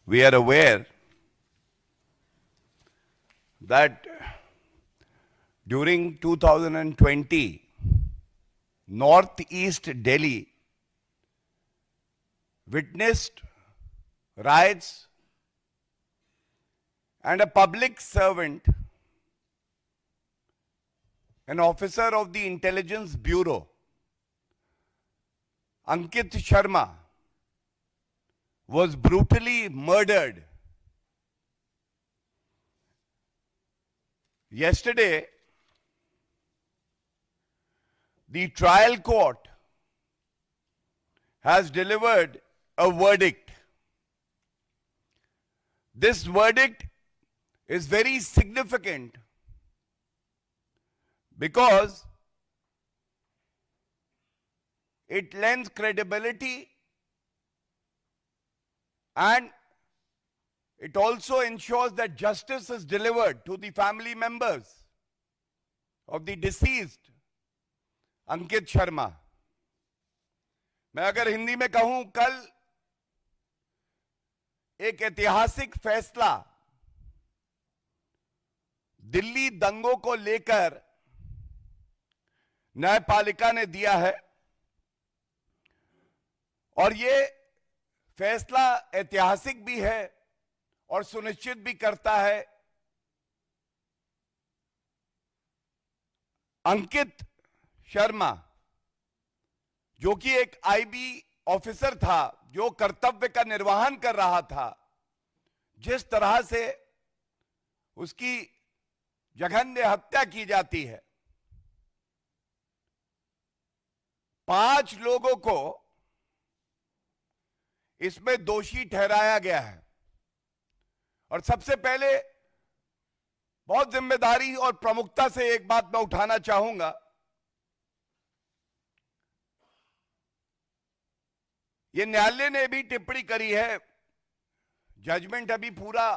We are aware that during 2020, Northeast Delhi witnessed riots, and a public servant, an officer of the Intelligence Bureau, Ankit Sharma, was brutally murdered. Yesterday, the trial court has delivered a verdict. This verdict is very significant because it lends credibility and it also ensures that justice is delivered to the family members of the deceased Ankit Sharma. मैं अगर हिंदी में कहूं, कल एक ऐतिहासिक फैसला दिल्ली दंगों को लेकर न्यायपालिका ने दिया है और ये फैसला ऐतिहासिक भी है और सुनिश्चित भी करता है अंकित शर्मा, जो कि एक आईबी ऑफिसर था, जो कर्तव्य का निर्वहन कर रहा था, जिस तरह से उसकी जघन्य हत्या की जाती है, 5 लोगों को इसमें दोषी ठहराया गया है. और सबसे पहले बहुत जिम्मेदारी और प्रमुखता से एक बात मैं उठाना चाहूंगा. ये न्यायालय ने भी टिप्पणी करी है, जजमेंट अभी पूरा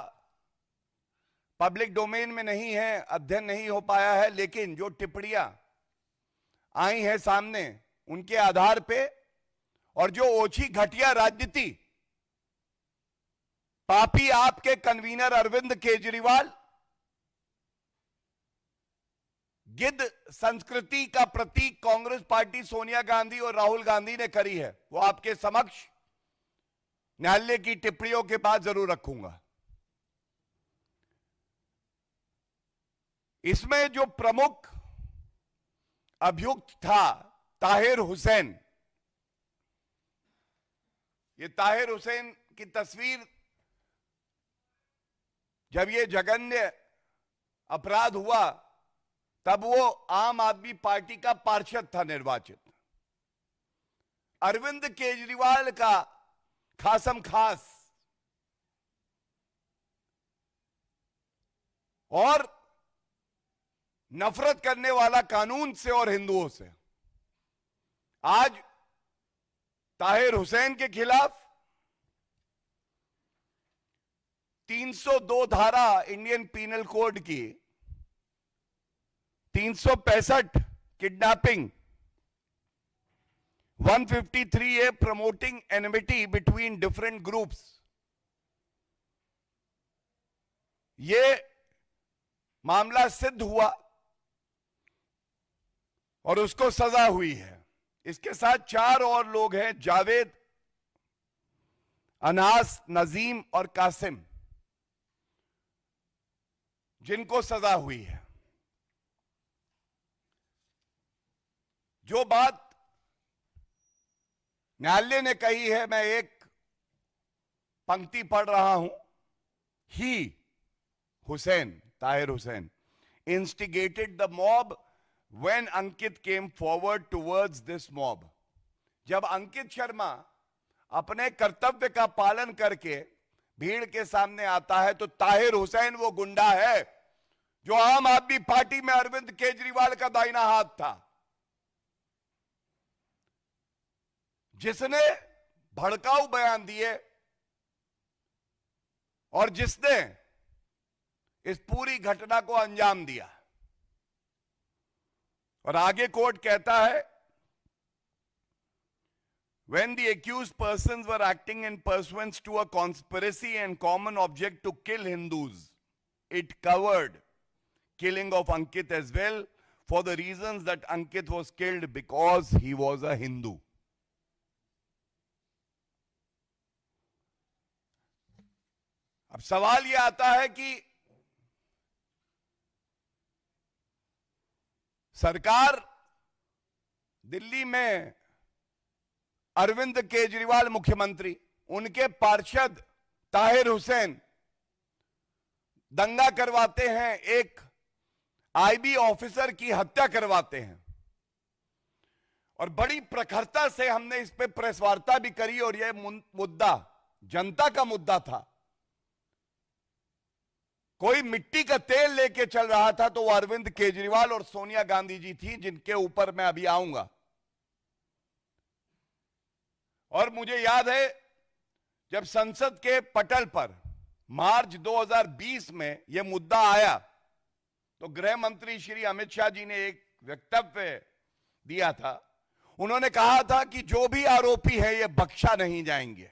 पब्लिक डोमेन में नहीं है, अध्ययन नहीं हो पाया है, लेकिन जो टिप्पणियां आई हैं सामने, उनके आधार पे और जो ओछी घटिया राजनीति पापी आपके कन्वीनर अरविंद केजरीवाल गिद्ध संस्कृति का प्रतीक कांग्रेस पार्टी सोनिया गांधी और राहुल गांधी ने करी है, वो आपके समक्ष न्यायालय की टिप्पणियों के बाद जरूर रखूंगा. इसमें जो प्रमुख अभियुक्त था ताहिर हुसैन, ये ताहिर हुसैन की तस्वीर, जब ये जघन्य अपराध हुआ तब वो आम आदमी पार्टी का पार्षद था निर्वाचित. अरविंद केजरीवाल का खासम खास और नफरत करने वाला कानून से और हिंदुओं से. आज ताहिर हुसैन के खिलाफ 302 धारा इंडियन पीनल कोड की, 365 kidnapping, 153A promoting enmity between different groups, ये मामला सिद्ध हुआ और उसको सजा हुई है. इसके साथ 4 और लोग हैं, जावेद, अनास, नजीम और कासिम, जिनको सजा हुई है. जो बात न्यायालय ने कही है, मैं एक पंक्ति पढ़ रहा हूं. ही, Hussain, Tahir Hussain, instigated the mob when Ankit came forward towards this mob. जब अंकित शर्मा अपने कर्तव्य का पालन करके भीड़ के सामने आता है, तो ताहिर हुसैन वो गुंडा है जो आम आदमी पार्टी में अरविंद केजरीवाल का दाहिना हाथ था, जिसने भड़काऊ बयान दिए और जिसने इस पूरी घटना को अंजाम दिया. और आगे कोर्ट कहता है, when the accused persons were acting in pursuance to a conspiracy and common object to kill Hindus. It covered killing of Ankit as well, for the reasons that Ankit was killed because he was a Hindu. अब सवाल यह आता है कि सरकार दिल्ली में अरविंद केजरीवाल मुख्यमंत्री, उनके पार्षद ताहिर हुसैन दंगा करवाते हैं, एक आईबी ऑफिसर की हत्या करवाते हैं, और बड़ी प्रखरता से हमने इस पे प्रेस वार्ता भी करी, और यह मुद्दा जनता का मुद्दा था। कोई मिट्टी का तेल लेके चल रहा था तो वो अरविंद केजरीवाल और सोनिया गांधी जी थी, जिनके ऊपर मैं अभी आऊंगा। और मुझे याद है जब संसद के पटल पर मार्च 2020 में यह मुद्दा आया तो गृह मंत्री श्री अमित शाह जी ने एक वक्तव्य दिया था। उन्होंने कहा था कि जो भी आरोपी है ये बख्शा नहीं जाएंगे,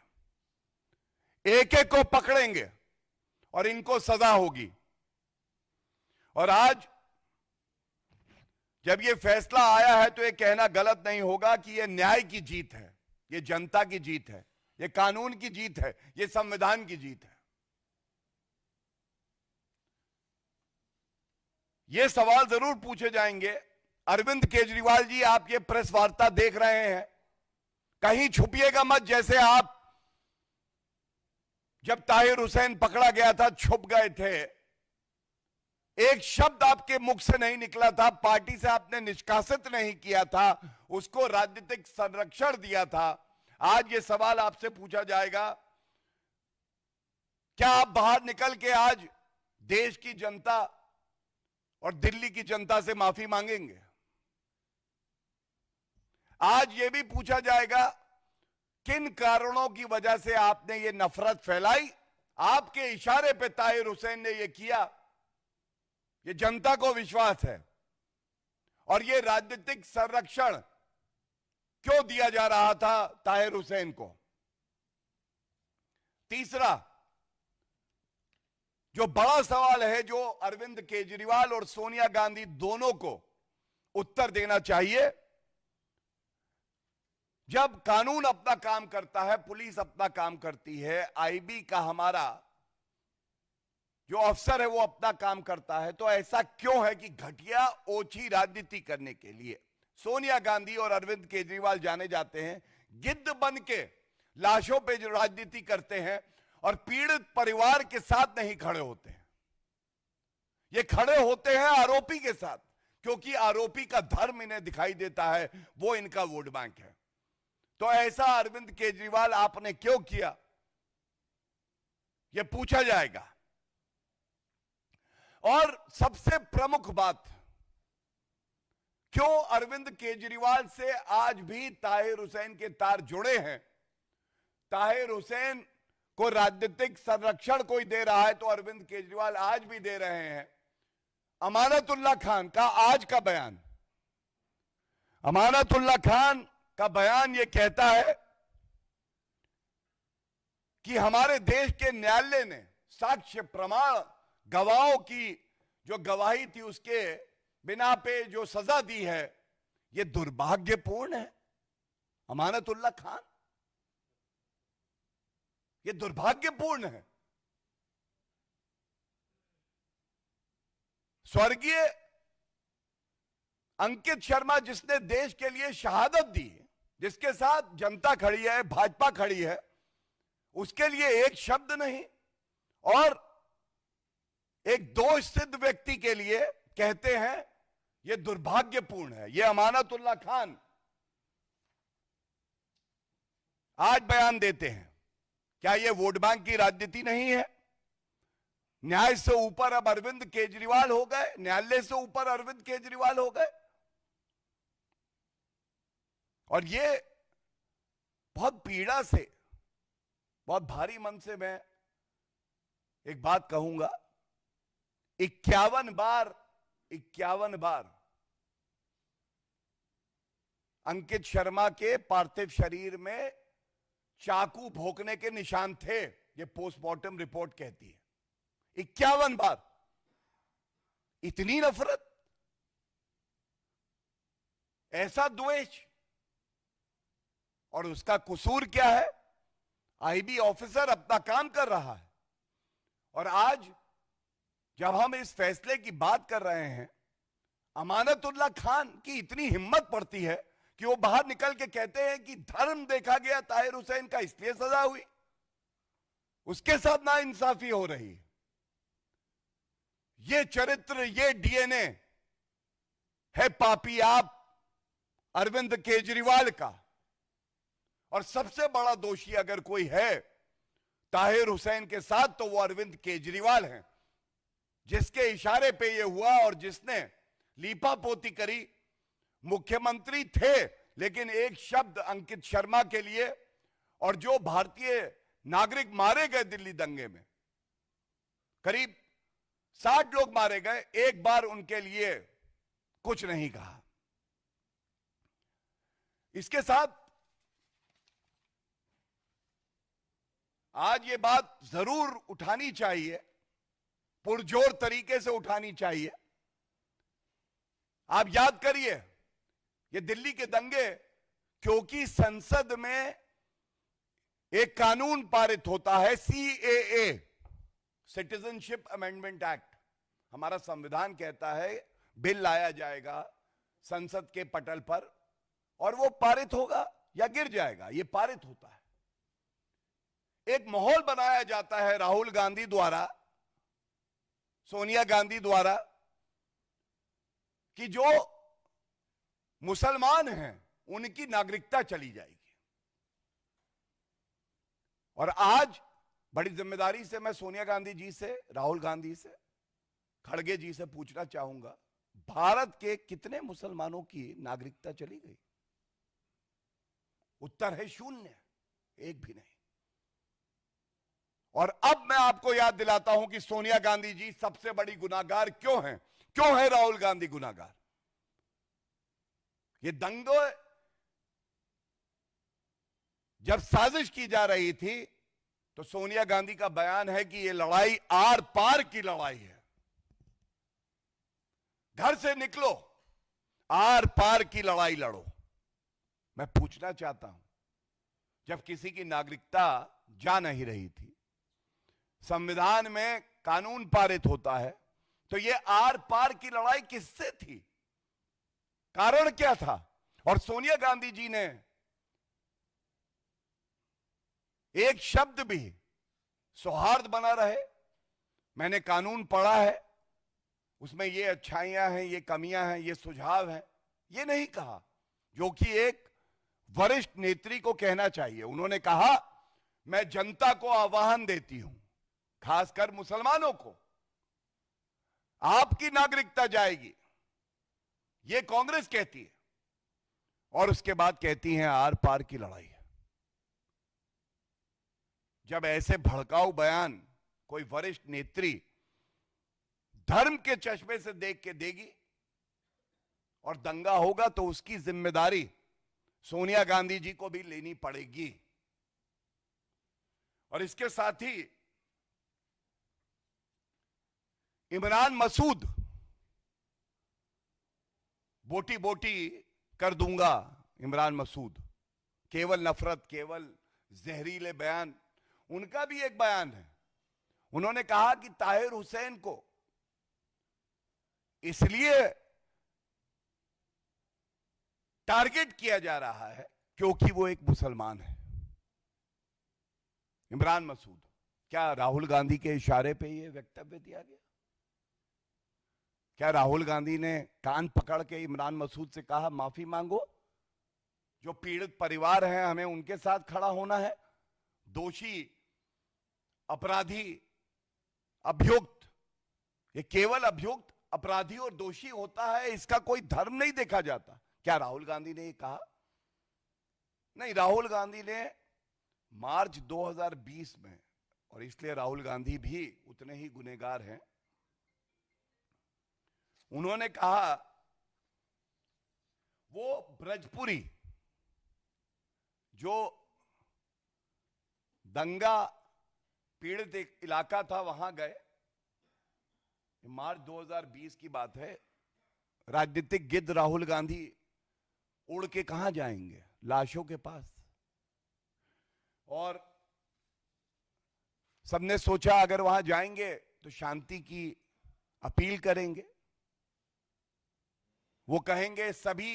एक एक को पकड़ेंगे और इनको सजा होगी। और आज जब ये फैसला आया है तो ये कहना गलत नहीं होगा कि ये न्याय की जीत है, ये जनता की जीत है, ये कानून की जीत है, ये संविधान की जीत है। ये सवाल जरूर पूछे जाएंगे, अरविंद केजरीवाल जी आप ये प्रेस वार्ता देख रहे हैं, कहीं छुपिएगा मत, जैसे आप जब ताहिर हुसैन पकड़ा गया था छुप गए थे, एक शब्द आपके मुख से नहीं निकला था, पार्टी से आपने निष्कासित नहीं किया था, उसको राजनीतिक संरक्षण दिया था। आज ये सवाल आपसे पूछा जाएगा, क्या आप बाहर निकल के आज देश की जनता और दिल्ली की जनता से माफी मांगेंगे? आज ये भी पूछा जाएगा किन कारणों की वजह से आपने ये नफरत फैलाई, आपके इशारे पे ताहिर हुसैन ने ये किया, ये जनता को विश्वास है, और ये राजनीतिक संरक्षण क्यों दिया जा रहा था ताहिर हुसैन को? तीसरा जो बड़ा सवाल है, जो अरविंद केजरीवाल और सोनिया गांधी दोनों को उत्तर देना चाहिए, जब कानून अपना काम करता है, पुलिस अपना काम करती है, आईबी का हमारा जो अफसर है वो अपना काम करता है, तो ऐसा क्यों है कि घटिया ओछी राजनीति करने के लिए सोनिया गांधी और अरविंद केजरीवाल जाने जाते हैं, गिद्ध बन के लाशों पे जो राजनीति करते हैं और पीड़ित परिवार के साथ नहीं खड़े होते हैं। ये खड़े होते हैं आरोपी के साथ, क्योंकि आरोपी का धर्म इन्हें दिखाई देता है, वो इनका वोट बैंक है। तो ऐसा अरविंद केजरीवाल आपने क्यों किया, यह पूछा जाएगा। और सबसे प्रमुख बात, क्यों अरविंद केजरीवाल से आज भी ताहिर हुसैन के तार जुड़े हैं? ताहिर हुसैन को राजनीतिक संरक्षण कोई दे रहा है तो अरविंद केजरीवाल आज भी दे रहे हैं। अमानतुल्लाह खान का आज का बयान, अमानतुल्लाह खान का बयान यह कहता है कि हमारे देश के न्यायालय ने साक्ष्य प्रमाण गवाहों की जो गवाही थी उसके बिना पे जो सजा दी है यह दुर्भाग्यपूर्ण है। अमानतुल्लाह खान, यह दुर्भाग्यपूर्ण है। स्वर्गीय अंकित शर्मा जिसने देश के लिए शहादत दी, जिसके साथ जनता खड़ी है, भाजपा खड़ी है, उसके लिए एक शब्द नहीं, और एक दोष सिद्ध व्यक्ति के लिए कहते हैं यह दुर्भाग्यपूर्ण है। यह अमानतुल्लाह खान आज बयान देते हैं। क्या यह वोट बैंक की राजनीति नहीं है? न्याय से ऊपर अब अरविंद केजरीवाल हो गए, न्यायालय से ऊपर अरविंद केजरीवाल हो गए। और ये बहुत पीड़ा से, बहुत भारी मन से मैं एक बात कहूंगा, 51 बार अंकित शर्मा के पार्थिव शरीर में चाकू भोंकने के निशान थे, ये पोस्टमार्टम रिपोर्ट कहती है। 51 बार। इतनी नफरत, ऐसा द्वेष, और उसका कसूर क्या है? आईबी ऑफिसर अपना काम कर रहा है। और आज जब हम इस फैसले की बात कर रहे हैं, अमानतुल्लाह खान की इतनी हिम्मत पड़ती है कि वो बाहर निकल के कहते हैं कि धर्म देखा गया ताहिर हुसैन का, इसलिए सजा हुई। उसके साथ नाइंसाफी हो रही है। ये चरित्र, ये डीएनए है पापी आप अरविंद केजरीवाल का। और सबसे बड़ा दोषी अगर कोई है ताहिर हुसैन के साथ, तो वो अरविंद केजरीवाल हैं, जिसके इशारे पे ये हुआ और जिसने लीपापोती करी। मुख्यमंत्री थे, लेकिन एक शब्द अंकित शर्मा के लिए, और जो भारतीय नागरिक मारे गए दिल्ली दंगे में, करीब 60 लोग मारे गए, एक बार उनके लिए कुछ नहीं कहा। इसके साथ आज ये बात जरूर उठानी चाहिए, पुरजोर तरीके से उठानी चाहिए। आप याद करिए, ये दिल्ली के दंगे क्योंकि संसद में एक कानून पारित होता है, सीएए, सिटीजनशिप अमेंडमेंट एक्ट। हमारा संविधान कहता है बिल लाया जाएगा संसद के पटल पर और वो पारित होगा या गिर जाएगा, ये पारित होता है। एक माहौल बनाया जाता है राहुल गांधी द्वारा, सोनिया गांधी द्वारा, कि जो मुसलमान हैं उनकी नागरिकता चली जाएगी। और आज बड़ी जिम्मेदारी से मैं सोनिया गांधी जी से, राहुल गांधी से, खड़गे जी से पूछना चाहूंगा, भारत के कितने मुसलमानों की नागरिकता चली गई? उत्तर है 0, एक भी नहीं। और अब मैं आपको याद दिलाता हूं कि सोनिया गांधी जी सबसे बड़ी गुनाहगार क्यों हैं, क्यों है राहुल गांधी गुनाहगार। ये दंगे जब साजिश की जा रही थी, तो सोनिया गांधी का बयान है कि ये लड़ाई आर पार की लड़ाई है। घर से निकलो, आर पार की लड़ाई लड़ो। मैं पूछना चाहता हूं, जब किसी की नागरिकता जा नहीं रही थी, संविधान में कानून पारित होता है, तो ये आर पार की लड़ाई किससे थी? कारण क्या था? और सोनिया गांधी जी ने एक शब्द भी, सौहार्द बना रहे, मैंने कानून पढ़ा है, उसमें ये अच्छाइयां हैं, ये कमियां हैं, ये सुझाव हैं, ये नहीं कहा, जो कि एक वरिष्ठ नेत्री को कहना चाहिए। उन्होंने कहा, मैं जनता को आह्वान देती हूं, खासकर मुसलमानों को, आपकी नागरिकता जाएगी, ये कांग्रेस कहती है, और उसके बाद कहती हैं आर पार की लड़ाई है। जब ऐसे भड़काऊ बयान कोई वरिष्ठ नेत्री धर्म के चश्मे से देख के देगी और दंगा होगा, तो उसकी जिम्मेदारी सोनिया गांधी जी को भी लेनी पड़ेगी। और इसके साथ ही इमरान मसूद, बोटी बोटी कर दूंगा इमरान मसूद, केवल नफरत, केवल जहरीले बयान, उनका भी एक बयान है। उन्होंने कहा कि ताहिर हुसैन को इसलिए टारगेट किया जा रहा है क्योंकि वो एक मुसलमान है। इमरान मसूद, क्या राहुल गांधी के इशारे पे ये वक्तव्य दिया गया? क्या राहुल गांधी ने कान पकड़ के इमरान मसूद से कहा माफी मांगो, जो पीड़ित परिवार हैं हमें उनके साथ खड़ा होना है, दोषी, अपराधी, अभियुक्त, ये केवल अभियुक्त, अपराधी और दोषी होता है, इसका कोई धर्म नहीं देखा जाता? क्या राहुल गांधी ने ये कहा? नहीं, राहुल गांधी ने मार्च 2020 में, और इसलिए राहुल गांधी भी उतने ही गुनहगार हैं, उन्होंने कहा वो ब्रजपुरी जो दंगा पीड़ित एक इलाका था वहां गए। मार्च 2020 की बात है। राजनीतिक गिद्ध राहुल गांधी उड़ के कहां जाएंगे? लाशों के पास। और सबने सोचा अगर वहां जाएंगे तो शांति की अपील करेंगे, वो कहेंगे सभी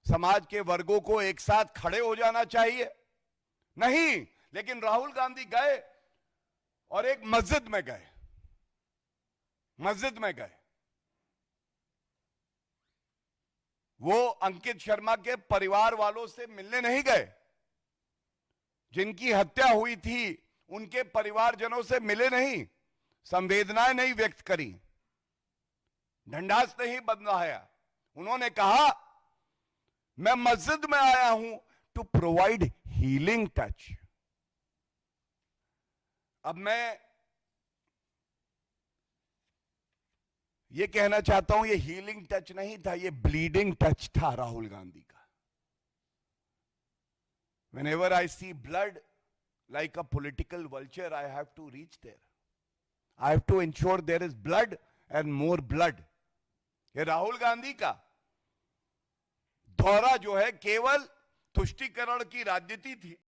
समाज के वर्गों को एक साथ खड़े हो जाना चाहिए। नहीं, लेकिन राहुल गांधी गए और एक मस्जिद में गए। मस्जिद में गए। वो अंकित शर्मा के परिवार वालों से मिलने नहीं गए। जिनकी हत्या हुई थी उनके परिवारजनों से मिले नहीं, संवेदनाएं नहीं व्यक्त करी, ढंढास नहीं बंधाया। उन्होंने कहा मैं मस्जिद में आया हूं टू प्रोवाइड हीलिंग टच। अब मैं ये कहना चाहता हूं, ये हीलिंग टच नहीं था, ये ब्लीडिंग टच था राहुल गांधी का। Whenever I see blood like a political vulture, I have to reach there. I have to ensure there is blood and more blood. ये राहुल गांधी का दौरा जो है केवल तुष्टीकरण की राजनीति थी।